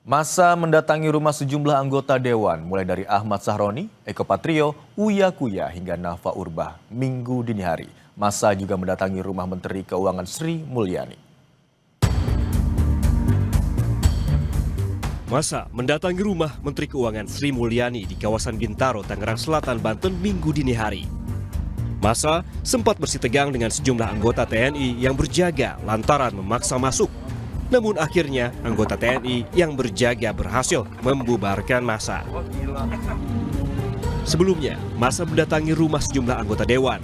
Massa mendatangi rumah sejumlah anggota Dewan, mulai dari Ahmad Sahroni, Eko Patrio, Uya Kuya, hingga Nafa Urbah, Minggu dini hari. Massa juga mendatangi rumah Menteri Keuangan Sri Mulyani. Massa mendatangi rumah Menteri Keuangan Sri Mulyani di kawasan Bintaro, Tangerang Selatan, Banten, Minggu dini hari. Massa sempat bersitegang dengan sejumlah anggota TNI yang berjaga lantaran memaksa masuk. Namun akhirnya anggota TNI yang berjaga berhasil membubarkan massa. Sebelumnya, massa mendatangi rumah sejumlah anggota Dewan.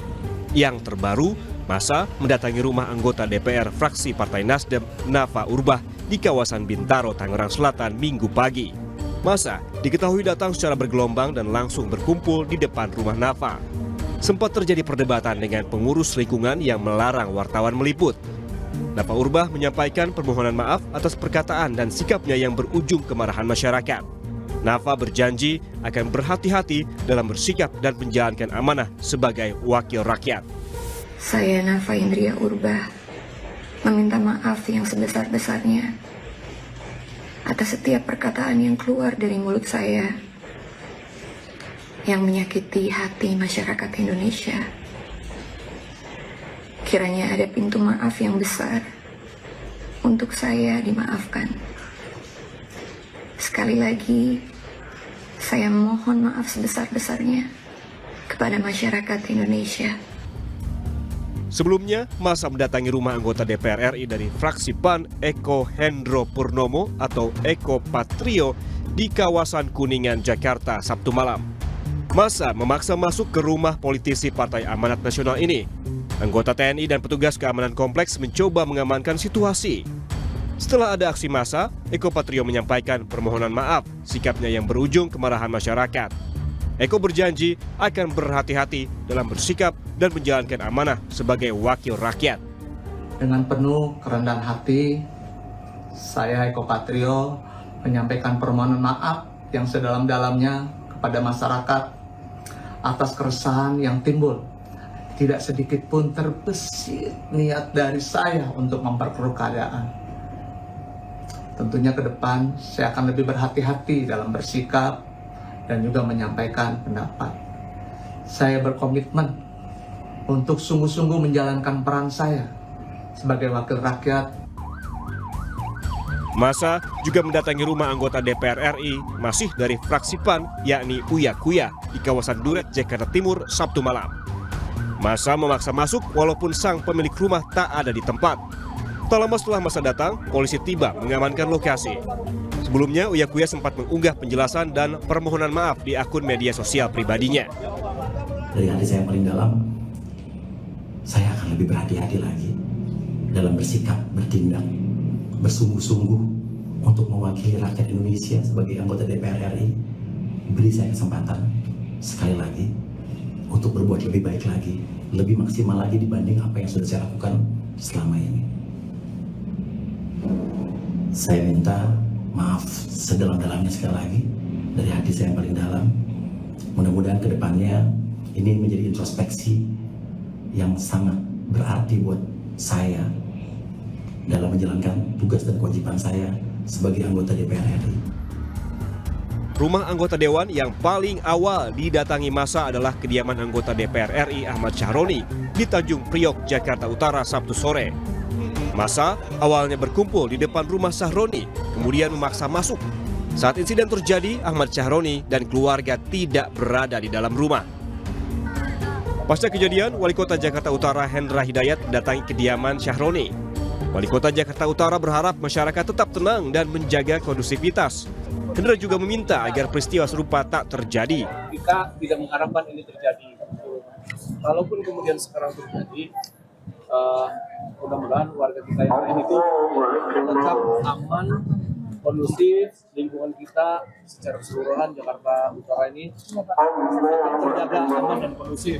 Yang terbaru, massa mendatangi rumah anggota DPR fraksi Partai Nasdem Nafa Urbah di kawasan Bintaro, Tangerang Selatan, Minggu pagi. Massa diketahui datang secara bergelombang dan langsung berkumpul di depan rumah Nafa. Sempat terjadi perdebatan dengan pengurus lingkungan yang melarang wartawan meliput. Nafa Urbah menyampaikan permohonan maaf atas perkataan dan sikapnya yang berujung kemarahan masyarakat. Nafa berjanji akan berhati-hati dalam bersikap dan menjalankan amanah sebagai wakil rakyat. Saya Nafa Indria Urbah meminta maaf yang sebesar-besarnya atas setiap perkataan yang keluar dari mulut saya yang menyakiti hati masyarakat Indonesia. Kiranya ada pintu maaf yang besar untuk saya dimaafkan. Sekali lagi, saya mohon maaf sebesar-besarnya kepada masyarakat Indonesia. Sebelumnya, massa mendatangi rumah anggota DPR RI dari fraksi PAN Eko Hendro Purnomo atau Eko Patrio di kawasan Kuningan, Jakarta, Sabtu malam. Massa memaksa masuk ke rumah politisi Partai Amanat Nasional ini. Anggota TNI dan petugas keamanan kompleks mencoba mengamankan situasi. Setelah ada aksi massa, Eko Patrio menyampaikan permohonan maaf sikapnya yang berujung kemarahan masyarakat. Eko berjanji akan berhati-hati dalam bersikap dan menjalankan amanah sebagai wakil rakyat. Dengan penuh kerendahan hati, saya Eko Patrio menyampaikan permohonan maaf yang sedalam-dalamnya kepada masyarakat atas keresahan yang timbul. Tidak sedikit pun terbesit niat dari saya untuk memperkeruh keadaan. Tentunya ke depan saya akan lebih berhati-hati dalam bersikap dan juga menyampaikan pendapat. Saya berkomitmen untuk sungguh-sungguh menjalankan peran saya sebagai wakil rakyat. Massa juga mendatangi rumah anggota DPR RI masih dari fraksi PAN yakni Uya Kuya di kawasan Duret, Jakarta Timur, Sabtu malam. Massa memaksa masuk walaupun sang pemilik rumah tak ada di tempat. Tak lama setelah massa datang, polisi tiba mengamankan lokasi. Sebelumnya, Uya Kuya sempat mengunggah penjelasan dan permohonan maaf di akun media sosial pribadinya. Dari hati saya yang paling dalam, saya akan lebih berhati-hati lagi dalam bersikap, bertindak, bersungguh-sungguh untuk mewakili rakyat Indonesia sebagai anggota DPR RI. Beri saya kesempatan sekali lagi untuk berbuat lebih baik lagi, lebih maksimal lagi dibanding apa yang sudah saya lakukan selama ini. Saya minta maaf sedalam-dalamnya sekali lagi dari hati saya yang paling dalam. Mudah-mudahan ke depannya ini menjadi introspeksi yang sangat berarti buat saya dalam menjalankan tugas dan kewajiban saya sebagai anggota DPR RI. Rumah anggota Dewan yang paling awal didatangi massa adalah kediaman anggota DPR RI Ahmad Sahroni di Tanjung Priok, Jakarta Utara, Sabtu sore. Massa awalnya berkumpul di depan rumah Sahroni, kemudian memaksa masuk. Saat insiden terjadi, Ahmad Sahroni dan keluarga tidak berada di dalam rumah. Pasca kejadian, Wali Kota Jakarta Utara Hendra Hidayat mendatangi kediaman Sahroni. Wali Kota Jakarta Utara berharap masyarakat tetap tenang dan menjaga kondusivitas. Hendra juga meminta agar peristiwa serupa tak terjadi. Kita tidak mengharapkan ini terjadi. Kalaupun kemudian sekarang terjadi, mudah-mudahan warga kita yang lain itu tetap aman, kondusif, lingkungan kita secara keseluruhan Jakarta Utara ini tetap terjaga aman dan kondusif.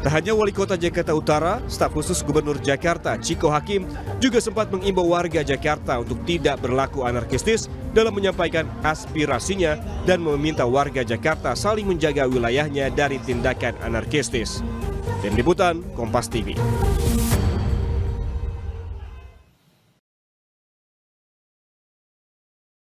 Tak hanya Wali Kota Jakarta Utara, staf khusus Gubernur Jakarta Chiko Hakim juga sempat mengimbau warga Jakarta untuk tidak berlaku anarkistis dalam menyampaikan aspirasinya dan meminta warga Jakarta saling menjaga wilayahnya dari tindakan anarkistis. Tim Liputan, Kompas TV.